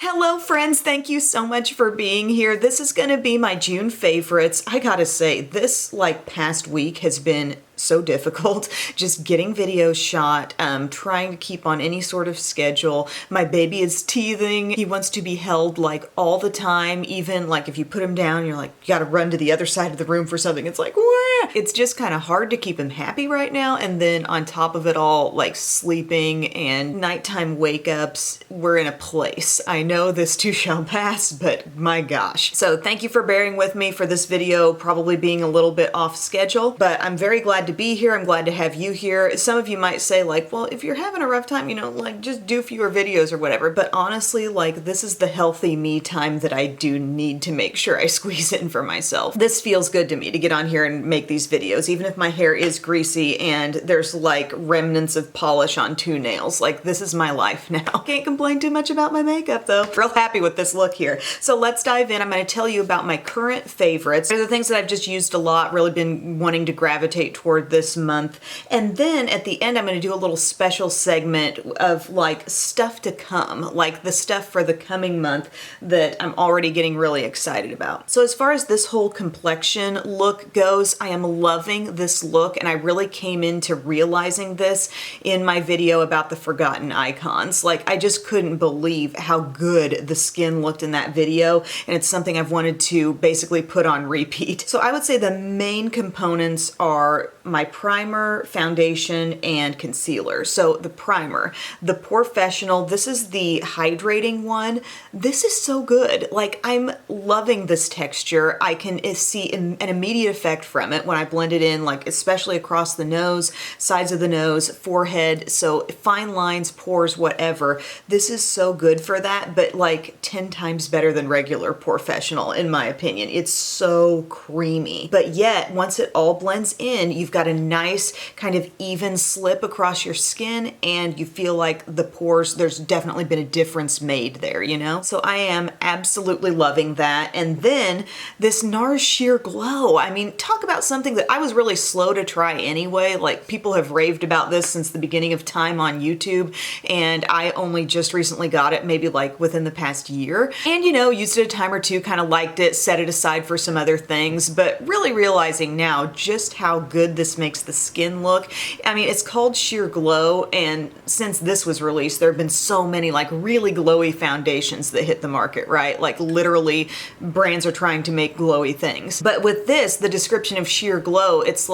Hello friends, thank you so much for being here. This is gonna be my June favorites. I gotta say, this past week has been so difficult just getting videos shot, trying to keep on any sort of schedule. My baby is teething. He wants to be held all the time. Even if you put him down, you're you gotta run to the other side of the room for something. It's wah! It's just kind of hard to keep him happy right now. And then on top of it all, sleeping and nighttime wake ups, we're in a place. I know this too shall pass, but my gosh. So thank you for bearing with me for this video, probably being a little bit off schedule, but I'm very glad to be here. I'm glad to have you here. Some of you might say well, if you're having a rough time, just do fewer videos or whatever. But honestly, this is the healthy me time that I do need to make sure I squeeze in for myself. This feels good to me to get on here and make these videos, even if my hair is greasy and there's remnants of polish on 2 nails. This is my life now. Can't complain too much about my makeup though. Real happy with this look here. So let's dive in. I'm going to tell you about my current favorites. They're the things that I've just used a lot, really been wanting to gravitate toward this month. And then at the end, I'm going to do a little special segment of stuff to come, the stuff for the coming month that I'm already getting really excited about. So as far as this whole complexion look goes, I am loving this look, and I really came into realizing this in my video about the forgotten icons. I just couldn't believe how good the skin looked in that video, and it's something I've wanted to basically put on repeat. So I would say the main components are my primer, foundation, and concealer. So the primer, the Professional, this is the hydrating one. This is so good. I'm loving this texture. I can see an immediate effect from it when I blend it in, especially across the nose, sides of the nose, forehead, so fine lines, pores, whatever. This is so good for that, but 10 times better than regular Professional, in my opinion. It's so creamy. But yet, once it all blends in, you've got a nice kind of even slip across your skin, and you feel the pores, there's definitely been a difference made there, you know? So I am absolutely loving that. And then this NARS Sheer Glow. I mean, talk about something that I was really slow to try anyway. People have raved about this since the beginning of time on YouTube, and I only just recently got it, maybe within the past year. And used it a time or two, kind of liked it, set it aside for some other things, but really realizing now just how good this makes the skin look. I mean, it's called Sheer Glow, and since this was released, there have been so many really glowy foundations that hit the market, right? Literally brands are trying to make glowy things. But with this, the description of Sheer Glow, it's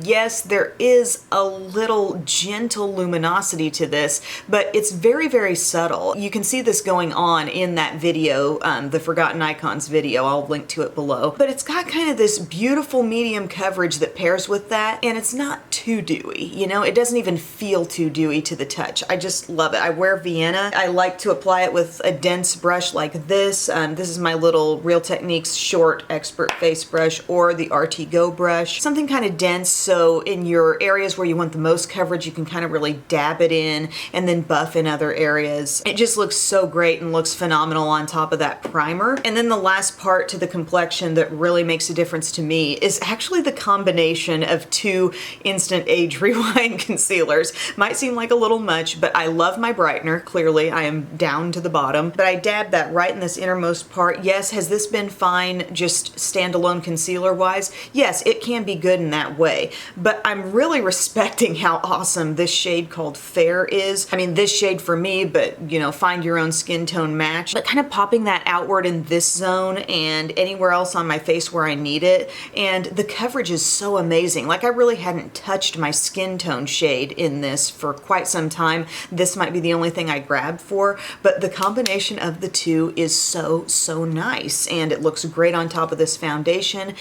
yes, there is a little gentle luminosity to this, but it's very, very subtle. You can see this going on in that video, the Forgotten Icons video. I'll link to it below. But it's got kind of this beautiful medium coverage that pairs with that, and it's not too dewy, it doesn't even feel too dewy to the touch. I just love it. I wear Vienna. I like to apply it with a dense brush like this. This is my little Real Techniques short expert face brush, or the RT Go brush. Something kind of dense, so in your areas where you want the most coverage, you can kind of really dab it in and then buff in other areas. It just looks so great and looks phenomenal on top of that primer. And then the last part to the complexion that really makes a difference to me is actually the combination of 2 Instant Age Rewind concealers. Might seem like a little much, but I love my Brightener. Clearly, I am down to the bottom, but I dab that right in this innermost part. Yes, has this been fine just standalone concealer wise? Yes, it can be good in that way, but I'm really respecting how awesome this shade called Fair is. I mean, this shade for me, but find your own skin tone match. But kind of popping that outward in this zone and anywhere else on my face where I need it. And the coverage is so amazing. I really hadn't touched my skin tone shade in this for quite some time. This might be the only thing I grabbed for, but the combination of the two is so, so nice. And it looks great on top of this foundation.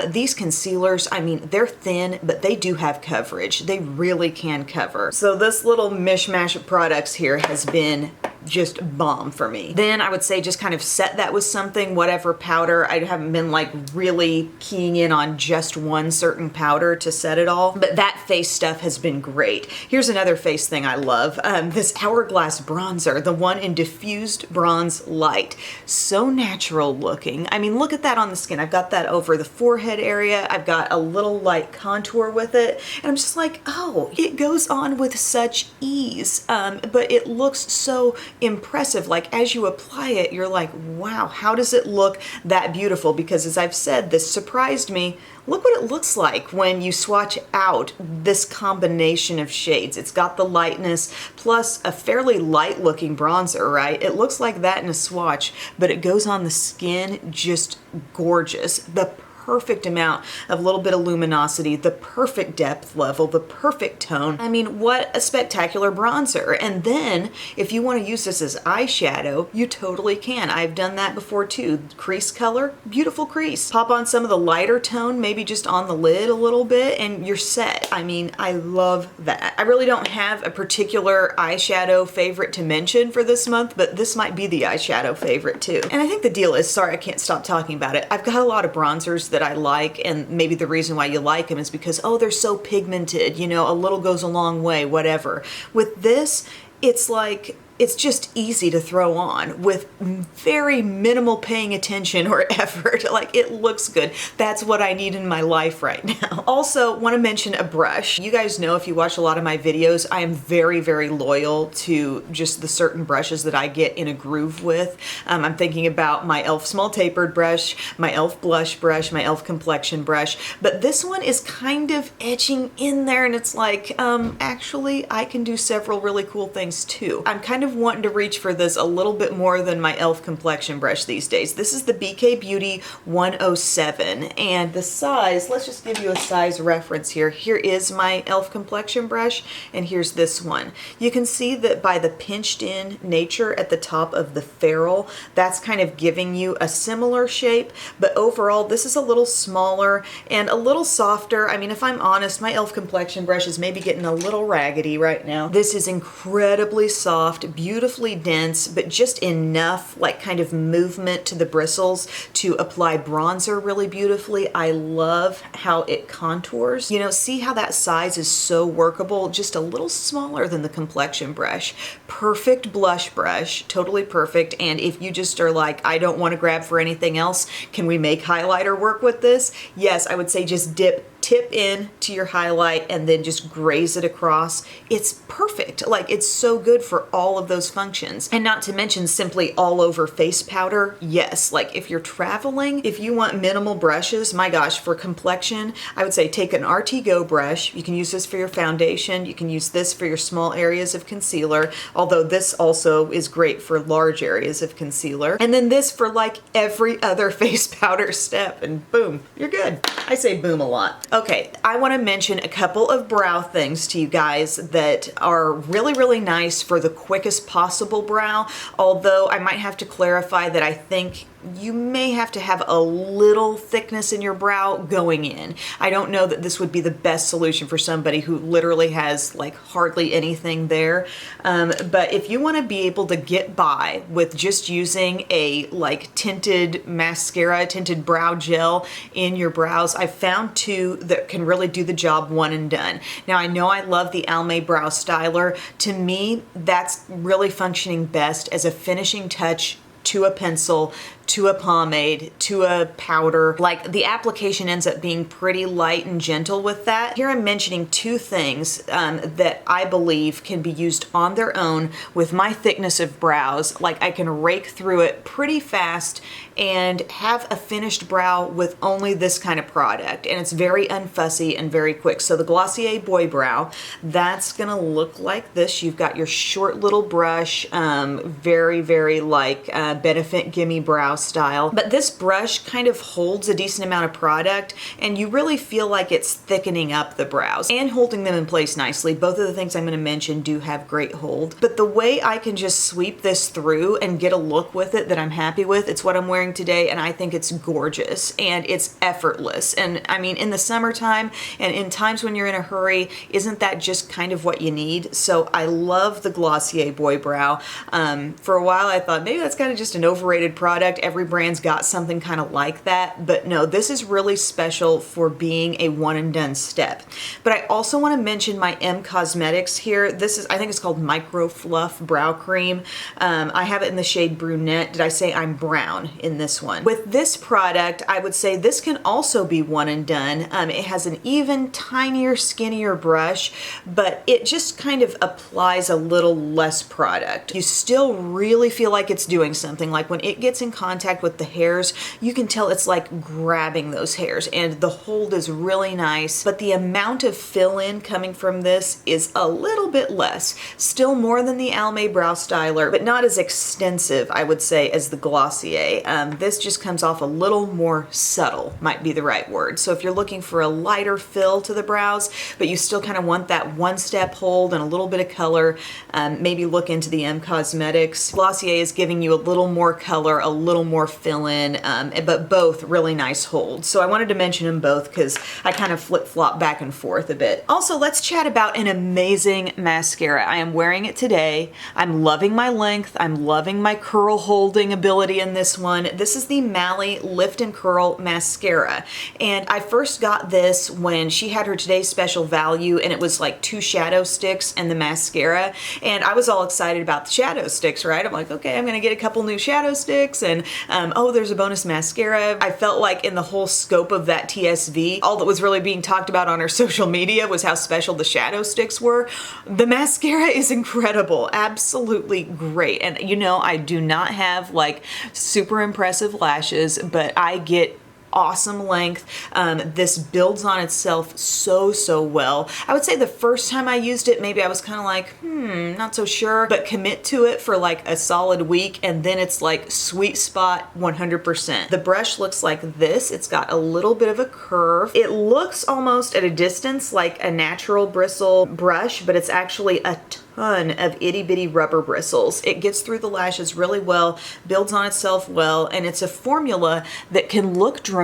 These concealers, I mean, they're thin, but they do have coverage. They really can cover. So this little mishmash of products here has been just bomb for me. Then I would say just kind of set that with something, whatever powder. I haven't been really keying in on just one certain powder to set it all, but that face stuff has been great. Here's another face thing I love. This Hourglass bronzer, the one in Diffused Bronze Light. So natural looking. I mean, look at that on the skin. I've got that over the forehead area. I've got a little light contour with it, and I'm just oh, it goes on with such ease, but it looks so impressive. Like as you apply it, you're like, wow, how does it look that beautiful? Because as I've said, this surprised me. Look what it looks like when you swatch out this combination of shades. It's got the lightness plus a fairly light looking bronzer, right? It looks like that in a swatch, but it goes on the skin just gorgeous. The perfect amount of little bit of luminosity, the perfect depth level, the perfect tone. I mean, what a spectacular bronzer. And then if you want to use this as eyeshadow, you totally can. I've done that before too. Crease color, beautiful crease. Pop on some of the lighter tone, maybe just on the lid a little bit, and you're set. I mean, I love that. I really don't have a particular eyeshadow favorite to mention for this month, but this might be the eyeshadow favorite too. And I think the deal is, sorry, I can't stop talking about it. I've got a lot of bronzers that I like, and maybe the reason why you like them is because, oh, they're so pigmented, you know, a little goes a long way, whatever. With this, it's like, it's just easy to throw on with very minimal paying attention or effort. Like, it looks good. That's what I need in my life right now. Also, want to mention a brush. You guys know, if you watch a lot of my videos, I am very, very loyal to just the certain brushes that I get in a groove with. I'm thinking about my e.l.f. small tapered brush, my e.l.f. blush brush, my e.l.f. complexion brush, but this one is kind of edging in there, and it's like, actually, I can do several really cool things too. I'm kind of wanting to reach for this a little bit more than my e.l.f. complexion brush these days. This is the BK Beauty 107, and the size, let's just give you a size reference here. Here is my e.l.f. complexion brush, and here's this one. You can see that by the pinched in nature at the top of the ferrule, that's kind of giving you a similar shape, but overall this is a little smaller and a little softer. I mean, if I'm honest, my e.l.f. complexion brush is maybe getting a little raggedy right now. This is incredibly soft, beautifully dense, but just enough like kind of movement to the bristles to apply bronzer really beautifully. I love how it contours. You know, see how that size is so workable, just a little smaller than the complexion brush. Perfect blush brush, totally perfect. And if you just are like, I don't want to grab for anything else, can we make highlighter work with this? Yes, I would say just tip in to your highlight and then just graze it across. It's perfect. Like, it's so good for all of those functions. And not to mention simply all over face powder. Yes, like if you're traveling, if you want minimal brushes, my gosh, for complexion, I would say take an RT Go brush. You can use this for your foundation. You can use this for your small areas of concealer, although this also is great for large areas of concealer. And then this for like every other face powder step, and boom, you're good. I say boom a lot. Okay, I want to mention a couple of brow things to you guys that are really, really nice for the quickest possible brow, although I might have to clarify that I think you may have to have a little thickness in your brow going in. I don't know that this would be the best solution for somebody who literally has like hardly anything there. But if you want to be able to get by with just using a like tinted mascara, tinted brow gel in your brows, I've found two that can really do the job one and done. Now, I know I love the Almay Brow Styler. To me, that's really functioning best as a finishing touch to a pencil, to a pomade, to a powder. Like, the application ends up being pretty light and gentle with that. Here I'm mentioning two things that I believe can be used on their own with my thickness of brows. Like, I can rake through it pretty fast and have a finished brow with only this kind of product. And it's very unfussy and very quick. So the Glossier Boy Brow, that's gonna look like this. You've got your short little brush, very, very like Benefit Gimme Brow style. But this brush kind of holds a decent amount of product, and you really feel like it's thickening up the brows and holding them in place nicely. Both of the things I'm going to mention do have great hold. But the way I can just sweep this through and get a look with it that I'm happy with, it's what I'm wearing today, and I think it's gorgeous and it's effortless. And I mean, in the summertime and in times when you're in a hurry, isn't that just kind of what you need? So I love the Glossier Boy Brow. For a while I thought maybe that's kind of just an overrated product. Every brand's got something kind of like that, but no, this is really special for being a one and done step. But I also want to mention my M Cosmetics here. This is, I think it's called Micro Fluff Brow Cream. I have it in the shade Brunette. Did I say I'm brown in this one? With this product, I would say this can also be one and done. It has an even tinier, skinnier brush, but it just kind of applies a little less product. You still really feel like it's doing something. Like when it gets in contact with the hairs, you can tell it's like grabbing those hairs, and the hold is really nice, but the amount of fill-in coming from this is a little bit less. Still more than the Almay Brow Styler, but not as extensive, I would say, as the Glossier. This just comes off a little more subtle, might be the right word. So if you're looking for a lighter fill to the brows, but you still kind of want that one-step hold and a little bit of color, maybe look into the M Cosmetics. Glossier is giving you a little more color, a little more fill-in, but both really nice holds. So I wanted to mention them both because I kind of flip-flop back and forth a bit. Also, let's chat about an amazing mascara. I am wearing it today. I'm loving my length. I'm loving my curl holding ability in this one. This is the Mally Lift and Curl Mascara. And I first got this when she had her Today's Special Value, and it was like 2 shadow sticks and the mascara. And I was all excited about the shadow sticks, right? I'm like, okay, I'm gonna get a couple new shadow sticks, and oh, there's a bonus mascara. I felt like in the whole scope of that TSV, all that was really being talked about on her social media was how special the shadow sticks were. The mascara is incredible, absolutely great. And you know, I do not have like super impressive lashes, but I get awesome length. This builds on itself so well. I would say the first time I used it, maybe I was kind of like, not so sure, but commit to it for like a solid week, and then it's like sweet spot 100%. The brush looks like this. It's got a little bit of a curve. It looks almost at a distance like a natural bristle brush, but it's actually a ton of itty bitty rubber bristles. It gets through the lashes really well, builds on itself well, and it's a formula that can look dramatic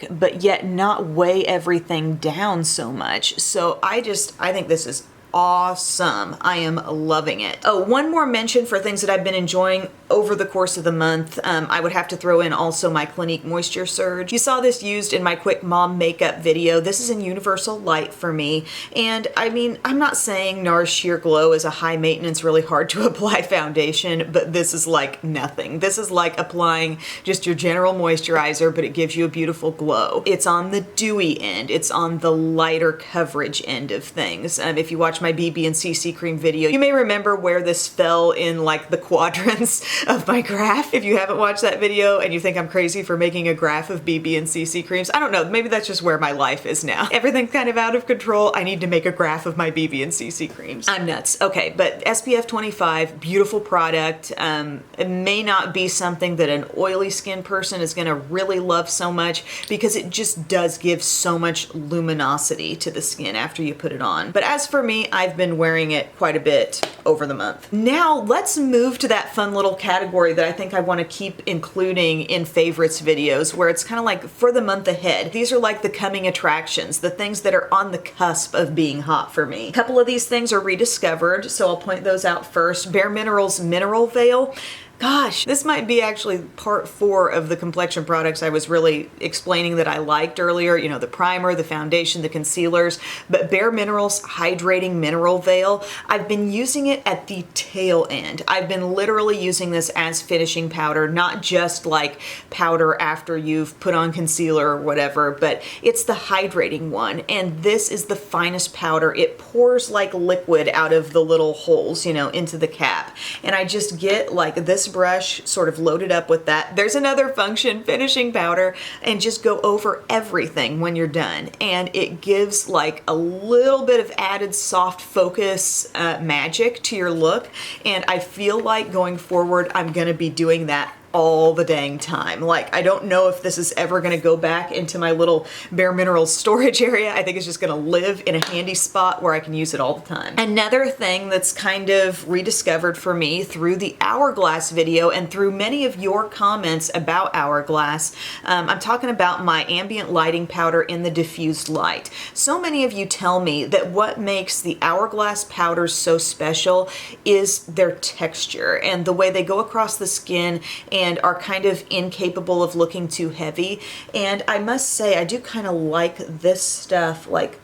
but yet not weigh everything down so much. So I think this is awesome. I am loving it. Oh, one more mention for things that I've been enjoying over the course of the month. I would have to throw in also my Clinique Moisture Surge. You saw this used in my quick mom makeup video. This is in Universal Light for me. And I mean, I'm not saying NARS Sheer Glow is a high maintenance, really hard to apply foundation, but this is like nothing. This is like applying just your general moisturizer, but it gives you a beautiful glow. It's on the dewy end. It's on the lighter coverage end of things. If you watch my BB and CC cream video, you may remember where this fell in like the quadrants of my graph. If you haven't watched that video and you think I'm crazy for making a graph of BB and CC creams, I don't know, maybe that's just where my life is now. Everything's kind of out of control. I need to make a graph of my BB and CC creams. I'm nuts. Okay, but SPF 25, beautiful product. It may not be something that an oily skin person is gonna really love so much because it just does give so much luminosity to the skin after you put it on. But as for me, I've been wearing it quite a bit over the month. Now let's move to that fun little category that I think I want to keep including in favorites videos, where it's kind of like for the month ahead. These are like the coming attractions, the things that are on the cusp of being hot for me. A couple of these things are rediscovered, so I'll point those out first. Bare Minerals Mineral Veil. Gosh, this might be actually part 4 of the Complexion products I was really explaining that I liked earlier. You know, the primer, the foundation, the concealers, but Bare Minerals Hydrating Mineral Veil. I've been using it at the tail end. I've been literally using this as finishing powder, not just like powder after you've put on concealer or whatever, but it's the hydrating one. And this is the finest powder. It pours like liquid out of the little holes, you know, into the cap. And I just get like this brush sort of loaded up with that. There's another function, finishing powder, and just go over everything when you're done. And it gives like a little bit of added soft focus magic to your look. And I feel like going forward, I'm gonna be doing that all the dang time. Like, I don't know if this is ever gonna go back into my little Bare Minerals storage area. I think it's just gonna live in a handy spot where I can use it all the time. Another thing that's kind of rediscovered for me through the Hourglass video and through many of your comments about Hourglass, I'm talking about my ambient lighting powder in the diffused light. So many of you tell me that what makes the Hourglass powders so special is their texture and the way they go across the skin and are kind of incapable of looking too heavy. And I must say, I do kind of like this stuff, like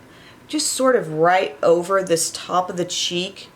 just sort of right over this top of the cheek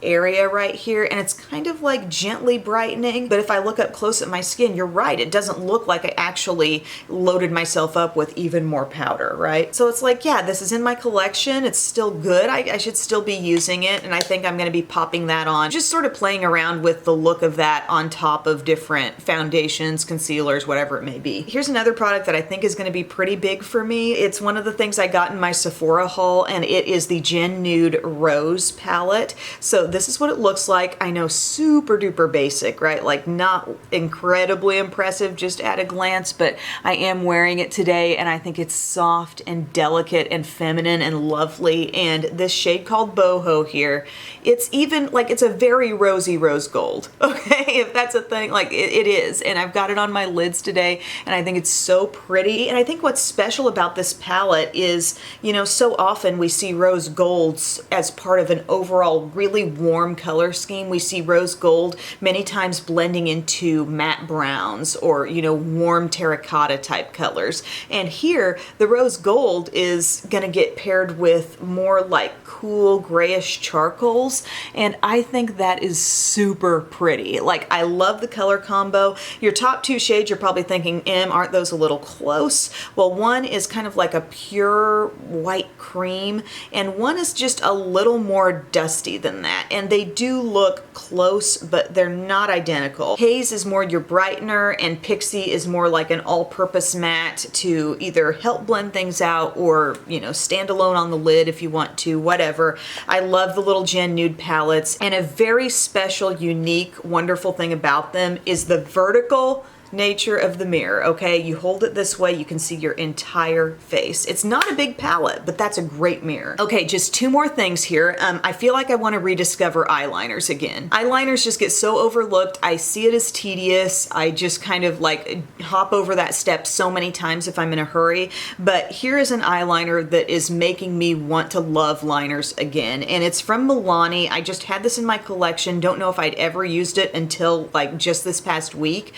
area right here, and it's kind of like gently brightening. But if I look up close at my skin, you're right, it doesn't look like I actually loaded myself up with even more powder, right? So it's like, yeah, this is in my collection, it's still good, I should still be using it, and I think I'm gonna be popping that on, just sort of playing around with the look of that on top of different foundations, concealers, whatever it may be. Here's another product that I think is gonna be pretty big for me. It's one of the things I got in my Sephora haul, and it is the Gen Nude Rose palette. So this is what it looks like. I know, super duper basic, right? Like not incredibly impressive just at a glance, but I am wearing it today and I think it's soft and delicate and feminine and lovely. And this shade called Boho here, it's even like, it's a very rosy rose gold, okay? If that's a thing, like it is. And I've got it on my lids today and I think it's so pretty. And I think what's special about this palette is, you know, so often we see rose golds as part of an overall really warm color scheme. We see rose gold many times blending into matte browns or, you know, warm terracotta type colors. And here, the rose gold is gonna get paired with more like cool grayish charcoals. And I think that is super pretty. Like, I love the color combo. Your top two shades, you're probably thinking, aren't those a little close? Well, one is kind of like a pure white cream, and one is just a little more dusty than that. And they do look close, but they're not identical. Haze is more your brightener, and Pixie is more like an all-purpose matte to either help blend things out or, you know, stand alone on the lid if you want to, whatever. I love the little Gen Nude palettes, and a very special, unique, wonderful thing about them is the vertical nature of the mirror, okay? You hold it this way, you can see your entire face. It's not a big palette, but that's a great mirror. Okay, just two more things here. I feel like I want to rediscover eyeliners again. Eyeliners just get so overlooked. I see it as tedious. I just kind of like hop over that step so many times if I'm in a hurry. But here is an eyeliner that is making me want to love liners again. And it's from Milani. I just had this in my collection. Don't know if I'd ever used it until like just this past week.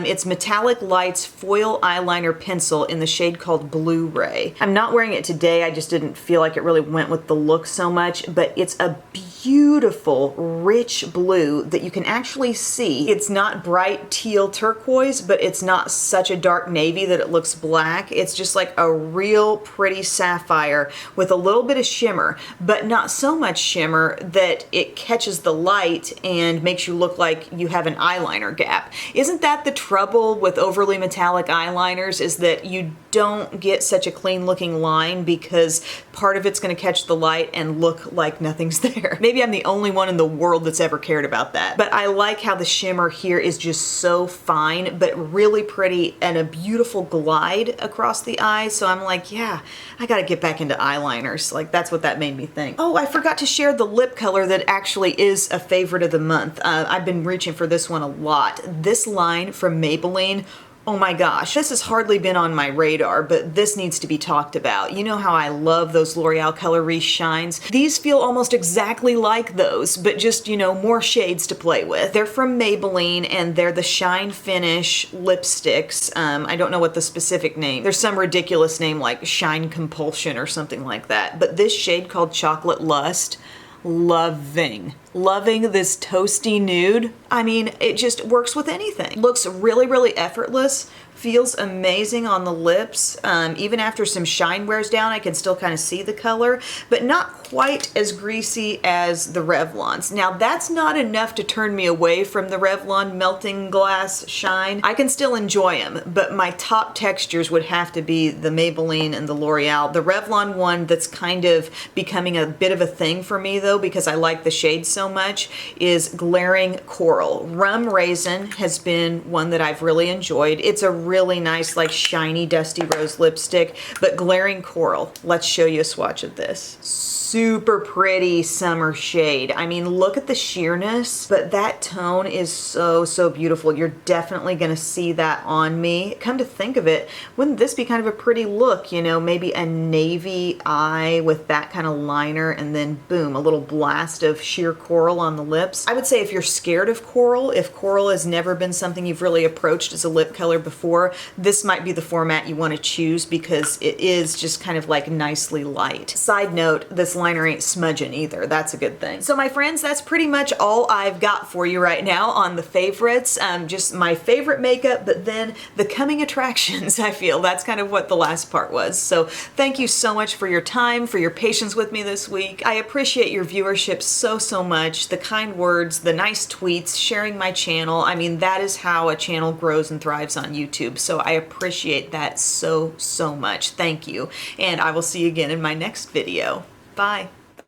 It's Metallic Lights Foil Eyeliner Pencil in the shade called Blu-ray. I'm not wearing it today, I just didn't feel like it really went with the look so much, but it's a beautiful, rich blue that you can actually see. It's not bright teal turquoise, but it's not such a dark navy that it looks black. It's just like a real pretty sapphire with a little bit of shimmer, but not so much shimmer that it catches the light and makes you look like you have an eyeliner gap. Isn't that the trouble with overly metallic eyeliners, is that you don't get such a clean looking line because part of it's going to catch the light and look like nothing's there. Maybe I'm the only one in the world that's ever cared about that. But I like how the shimmer here is just so fine, but really pretty and a beautiful glide across the eye. So I'm like, yeah, I gotta get back into eyeliners. Like, that's what that made me think. Oh, I forgot to share the lip color that actually is a favorite of the month. I've been reaching for this one a lot. This line from Maybelline, oh my gosh, this has hardly been on my radar, but this needs to be talked about. You know how I love those L'Oreal Color Riche shines? These feel almost exactly like those, but just, you know, more shades to play with. They're from Maybelline, and they're the Shine Finish lipsticks. I don't know what the specific name. There's some ridiculous name like Shine Compulsion or something like that. But this shade called Chocolate Lust, loving this toasty nude. I mean, it just works with anything. Looks really, really effortless. Feels amazing on the lips. Even after some shine wears down, I can still kind of see the color, but not quite as greasy as the Revlons. Now, that's not enough to turn me away from the Revlon Melting Glass Shine. I can still enjoy them, but my top textures would have to be the Maybelline and the L'Oreal. The Revlon one, that's kind of becoming a bit of a thing for me though, because I like the shade so so much is Glaring Coral. Rum Raisin has been one that I've really enjoyed. It's a really nice, like shiny, dusty rose lipstick, but Glaring Coral, let's show you a swatch of this. Super pretty summer shade. I mean, look at the sheerness, but that tone is so, so beautiful. You're definitely gonna see that on me. Come to think of it, wouldn't this be kind of a pretty look, you know, maybe a navy eye with that kind of liner and then boom, a little blast of sheer coral on the lips. I would say if you're scared of coral, if coral has never been something you've really approached as a lip color before, this might be the format you want to choose because it is just kind of like nicely light. Side note, this liner ain't smudging either. That's a good thing. So my friends, that's pretty much all I've got for you right now on the favorites. Just my favorite makeup, but then the coming attractions, I feel. That's kind of what the last part was. So thank you so much for your time, for your patience with me this week. I appreciate your viewership so, so much. The kind words, the nice tweets, sharing my channel. I mean, that is how a channel grows and thrives on YouTube. So I appreciate that so, so much. Thank you. And I will see you again in my next video. Bye.